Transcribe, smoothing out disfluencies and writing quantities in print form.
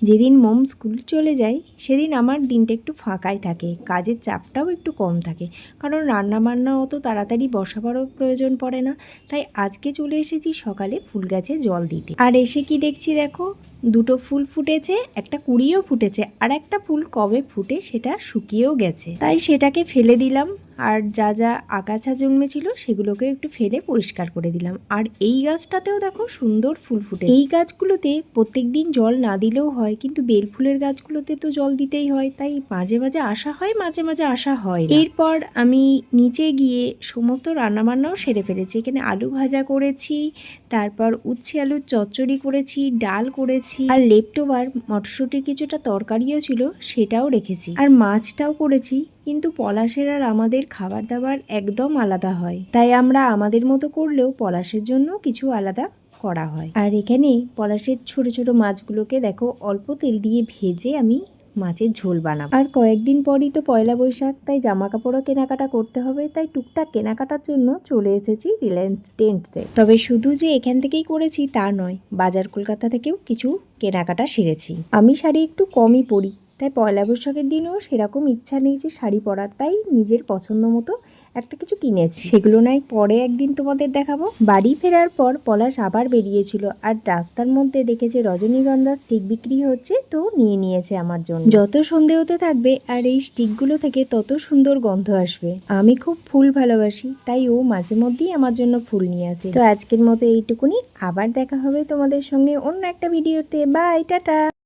যেদিন মম স্কুল চলে যায় সেদিন আমার দিনটা একটু ফাঁকাই থাকে, কাজের চাপটাও একটু কম থাকে, কারণ রান্নাবান্না অত তাড়াতাড়ি বসাবারও প্রয়োজন পড়ে না। তাই আজকে চলে এসেছি সকালে ফুল গাছে জল দিতে। আর এসে কি দেখছি দেখো, দুটো ফুল ফুটেছে, একটা কুঁড়িও ফুটেছে, আর একটা ফুল কবে ফুটে সেটা শুকিয়েও গেছে। তাই সেটাকে ফেলে দিলাম, আর যা যা আগাছা জন্মেছিল সেগুলোকে একটু ফেলে পরিষ্কার করে দিলাম। আর এই গাছটাতেও দেখো সুন্দর ফুল ফুটে। এই গাছগুলোতে প্রত্যেক দিন জল না দিলেও হয়, কিন্তু বেল ফুলের গাছগুলোতে তো জল দিতেই হয়, তাই মাঝে মাঝে আসা হয়, মাঝে মাঝে আসা হয় না। এরপর আমি নিচে গিয়ে সমস্ত রান্নাবান্নাও সেরে ফেলেছি। এখানে আলু ভাজা করেছি, তারপর উচ্ছে আলুর চচ্চড়ি করেছি, ডাল করেছি, আর লেফটোভার মটরশুঁটির কিছুটা তরকারিও ছিল সেটাও রেখেছি, আর মাছটাও করেছি। কিন্তু পলাশের আর আমাদের খাবার দাবার একদম আলাদা হয়, তাই আমরা আমাদের মতো করলেও পলাশের জন্য কিছু আলাদা করা হয়। আর এখানে পলাশের ছোট ছোট মাছগুলোকে দেখো অল্প তেল দিয়ে ভেজে আমি মাছের ঝোল বানাবো। আর কয়েকদিন পরই তো পয়লা বৈশাখ, তাই জামা কাপড়ও কেনাকাটা করতে হবে। তাই টুকটাক কেনাকাটার জন্য চলে এসেছি রিলায়েন্স ট্রেন্ডসে। তবে শুধু যে এখান থেকেই করেছি তা নয়, বাজার কলকাতা থেকেও কিছু কেনাকাটা সেরেছি। আমি শাড়ি একটু কমই পরি, তাই পয়লা বৈশাখের দিনও সেরকম ইচ্ছা নেই যে শাড়ি পরার, তাই নিজের পছন্দ মতো একটা কিছু কিনেছি। সেগুলো নাই পরে একদিন তোমাদের দেখাবো। বাড়ি ফেরার পর পলাশ আবার বেরিয়েছিল, আর রাস্তার মধ্যে দেখেছে রজনীগন্ধা স্টিক বিক্রি হচ্ছে, তো নিয়ে নিয়েছে আমার জন্য। যত সন্ধে হতে থাকবে আর এই স্টিকগুলো থেকে তত সুন্দর গন্ধ আসবে। আমি খুব ফুল ভালোবাসি, তাই ও মাঝে মধ্যেই আমার জন্য ফুল নিয়ে আসে। তো আজকের মতো এইটুকুনি, আবার দেখা হবে তোমাদের সঙ্গে অন্য একটা ভিডিওতে। Bye, tata.